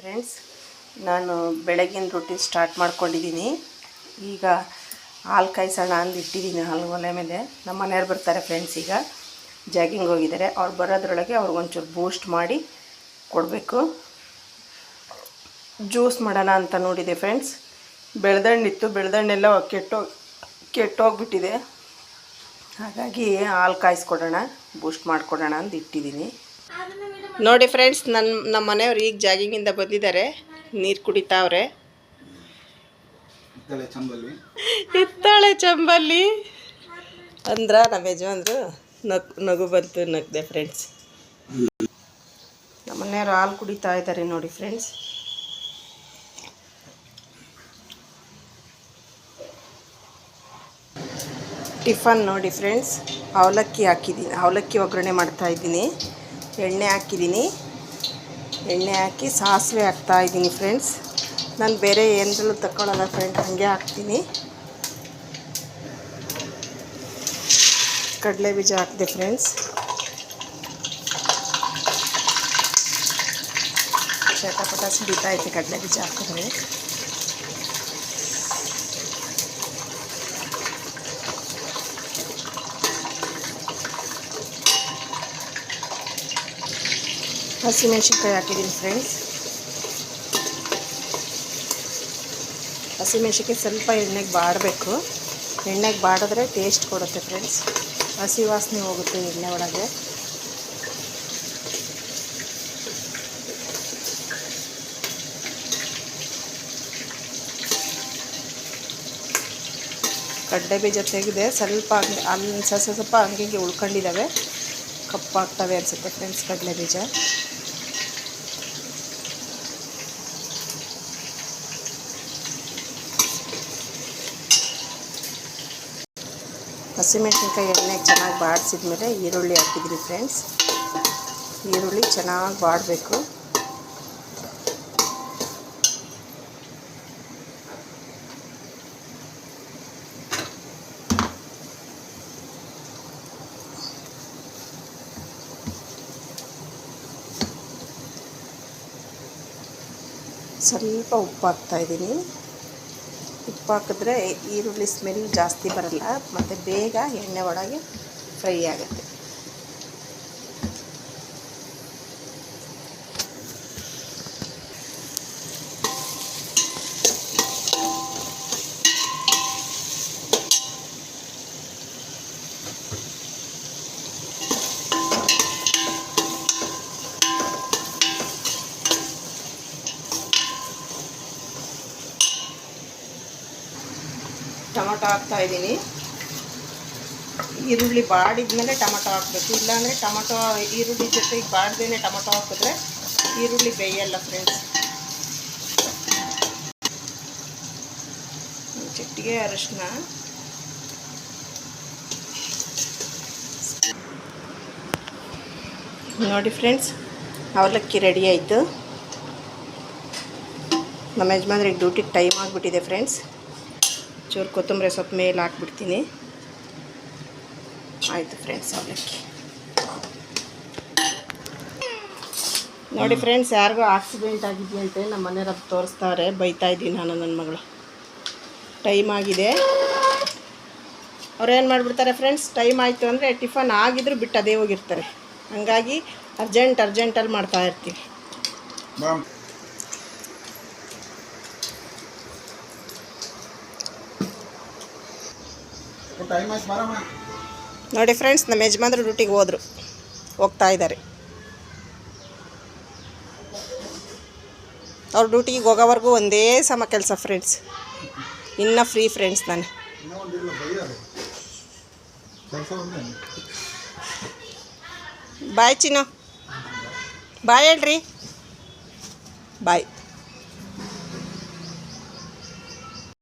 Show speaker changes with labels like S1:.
S1: Friends, ನಾನು ಬೆಳಗಿನ routine start ಮಾಡ್ಕೊಂಡಿದ್ದೀನಿ. ಈಗ ಹಾಲು ಕಾಯಿಸೋಣ ಅಂದು ಇಟ್ಟಿದ್ದೀನಿ ಹಾಲು ಒಲೆ ಮೇಲೆ. ನಮ್ಮ ಮನೆಯವ್ರು ಬರ್ತಾರೆ ಫ್ರೆಂಡ್ಸ್, ಈಗ ಜಾಗಿಂಗ್ ಹೋಗಿದ್ದಾರೆ. ಅವ್ರು ಬರೋದ್ರೊಳಗೆ ಅವ್ರಿಗೊಂಚೂರು ಬೂಸ್ಟ್ ಮಾಡಿ ಕೊಡಬೇಕು. ಜ್ಯೂಸ್ ಮಾಡೋಣ ಅಂತ ನೋಡಿದೆ ಫ್ರೆಂಡ್ಸ್. ಬೆಳೆದಣ್ಣಿತ್ತು, ಬೆಳೆದಣ್ಣೆಲ್ಲ ಕೆಟ್ಟೋಗ್ಬಿಟ್ಟಿದೆ. ಹಾಗಾಗಿ ಹಾಲು ಕಾಯಿಸ್ಕೊಡೋಣ, ಬೂಸ್ಟ್ ಮಾಡಿಕೊಡೋಣ ಅಂತ ಇಟ್ಟಿದ್ದೀನಿ. ನೋಡಿ ಫ್ರೆಂಡ್ಸ್, ನಮ್ಮ ಮನೆಯವ್ರು ಈಗ ಜಾಗಿಂಗಿಂದ ಬಂದಿದ್ದಾರೆ, ನೀರು ಕುಡಿತಾವ್ರೆ. ಹಿತ್ತಾಳೆ ಚಂಬಲ್ಲಿ ಅಂದ್ರ ನಮ್ಮ ಯಜಮಾನ್ರು ನಗು ಬಂತು, ನಗ್ದೆ ಫ್ರೆಂಡ್ಸ್. ನಮ್ಮ ಮನೆಯವ್ರು ಹಾಲು ಕುಡಿತಾ ಇದ್ದಾರೆ ನೋಡಿ ಫ್ರೆಂಡ್ಸ್. ಟಿಫನ್ ನೋಡಿ ಫ್ರೆಂಡ್ಸ್, ಅವಲಕ್ಕಿ ಹಾಕಿದ್ದೀನಿ, ಅವಲಕ್ಕಿ ಒಗ್ಗರಣೆ ಮಾಡ್ತಾಯಿದ್ದೀನಿ. ಎಣ್ಣೆ ಹಾಕಿದ್ದೀನಿ, ಎಣ್ಣೆ ಹಾಕಿ ಸಾಸಿವೆ ಹಾಕ್ತಾಯಿದ್ದೀನಿ ಫ್ರೆಂಡ್ಸ್. ನಾನು ಬೇರೆ ಏನರಲ್ಲೂ ತಗೊಳ್ಳಲ್ಲ ಫ್ರೆಂಡ್, ಹಾಗೆ ಹಾಕ್ತೀನಿ. ಕಡಲೆ ಬೀಜ ಹಾಕಿದೆ ಫ್ರೆಂಡ್ಸ್. ಚಟಪಟ ಸಿಡಿತಾ ಐತೆ ಕಡಲೆ ಬೀಜ ಹಾಕಿದ್ರೆ. ಹಸಿಮೆಣ್ಸಿನ್ಕಾಯಿ ಹಾಕಿದ್ದೀನಿ ಫ್ರೆಂಡ್ಸ್. ಹಸಿಮೆಣ್ಸಿನ್ಕಾಯಿ ಸ್ವಲ್ಪ ಎಣ್ಣೆಗೆ ಬಾಡಬೇಕು. ಎಣ್ಣೆಗೆ ಬಾಡಿದ್ರೆ ಟೇಸ್ಟ್ ಕೊಡುತ್ತೆ ಫ್ರೆಂಡ್ಸ್. ಹಸಿ ವಾಸನೆ ಹೋಗುತ್ತೆ ಎಣ್ಣೆ ಒಳಗೆ. ಕಡಲೆ ಬೀಜ ತೆಗೆದೆ, ಸ್ವಲ್ಪ ಅಲ್ಲಿ ಸ್ವಲ್ಪ ಹಂಗೆ ಉಳ್ಕೊಂಡಿದ್ದಾವೆ, ಕಪ್ಪಾಗ್ತವೆ ಅನಿಸುತ್ತೆ ಫ್ರೆಂಡ್ಸ್ ಕಡಲೆ ಬೀಜ. ಹಸಿಮೆಣ್ಸಿನ್ಕಾಯಿ ಎಣ್ಣೆಗೆ ಚೆನ್ನಾಗಿ ಬಾಡಿಸಿದ್ಮೇಲೆ ಈರುಳ್ಳಿ ಹಾಕಿದ್ದೀನಿ ಫ್ರೆಂಡ್ಸ್. ಈರುಳ್ಳಿ ಚೆನ್ನಾಗಿ ಬಾಡಬೇಕು. ಸ್ವಲ್ಪ ಉಪ್ಪು ಹಾಕ್ತಾಯಿದ್ದೀನಿ. ಉಪ್ಪು ಹಾಕಿದ್ರೆ ಈರುಳ್ಳಿ ಸ್ಮೆಲ್ ಜಾಸ್ತಿ ಬರಲ್ಲ, ಮತ್ತು ಬೇಗ ಎಣ್ಣೆ ಒಳಗೆ ಫ್ರೈ ಆಗುತ್ತೆ. ಟೊಮೊಟೊ ಹಾಕ್ತಾಯಿದ್ದೀನಿ. ಈರುಳ್ಳಿ ಬಾಡಿದ್ಮೇಲೆ ಟೊಮೊಟೊ ಹಾಕಬೇಕು, ಇಲ್ಲಾಂದರೆ ಟೊಮೊಟೊ ಈರುಳ್ಳಿ ಜೊತೆಗೆ ಬಾಡ್ದೇ ಟೊಮೊಟೊ ಹಾಕಿದ್ರೆ ಈರುಳ್ಳಿ ಬೇಯಲ್ಲ ಫ್ರೆಂಡ್ಸ್. ಚಿಟಿಗೆ ಅರಿಶಿನ, ನೋಡಿ ಫ್ರೆಂಡ್ಸ್, ಅವಲಕ್ಕಿ ರೆಡಿ ಆಯಿತು. ನಮ್ಮ ಯಜಮಾನ್ರಿಗೆ ಡ್ಯೂಟಿಗೆ ಟೈಮ್ ಆಗಿಬಿಟ್ಟಿದೆ ಫ್ರೆಂಡ್ಸ್. ಚೂರು ಕೊತ್ತಂಬರಿ ಸೊಪ್ಪು ಮೇಲೆ ಹಾಕ್ಬಿಡ್ತೀನಿ. ಆಯಿತು ಫ್ರೆಂಡ್ಸ್, ಅವಲಕ್ಕಿ ನೋಡಿ ಫ್ರೆಂಡ್ಸ್. ಯಾರಿಗೂ ಆಕ್ಸಿಡೆಂಟ್ ಆಗಿದೆಯಂತೆ, ನಮ್ಮ ಮನೆಯವ್ರು ತೋರಿಸ್ತಾರೆ, ಬೈತಾ ಇದ್ದೀನಿ ನಾನು. ನನ್ನ ಮಗಳು ಟೈಮ್ ಆಗಿದೆ, ಅವ್ರೇನು ಮಾಡಿಬಿಡ್ತಾರೆ ಫ್ರೆಂಡ್ಸ್, ಟೈಮ್ ಆಯಿತು ಅಂದರೆ ಟಿಫನ್ ಆಗಿದ್ರು ಬಿಟ್ಟು ಅದೇ ಹೋಗಿರ್ತಾರೆ. ಹಂಗಾಗಿ ಅರ್ಜೆಂಟಲ್ಲಿ ಮಾಡ್ತಾ ಇರ್ತೀವಿ. ನೋಡಿ ಫ್ರೆಂಡ್ಸ್, ನಮ್ಮ ಯಜಮಾನ್ರು ಡ್ಯೂಟಿಗೆ ಹೋಗ್ತಾ ಇದ್ದಾರೆ. ಅವ್ರ ಡ್ಯೂಟಿಗೆ ಹೋಗೋವರೆಗೂ ಒಂದೇ ಸಮ ಕೆಲಸ ಫ್ರೆಂಡ್ಸ್. ಇನ್ನು ಫ್ರೀ ಫ್ರೆಂಡ್ಸ್ ನಾನು. ಬಾಯ್ ಚಿನ್ನು, ಬಾಯ್ ಹೇಳ್ರಿ, ಬಾಯ್.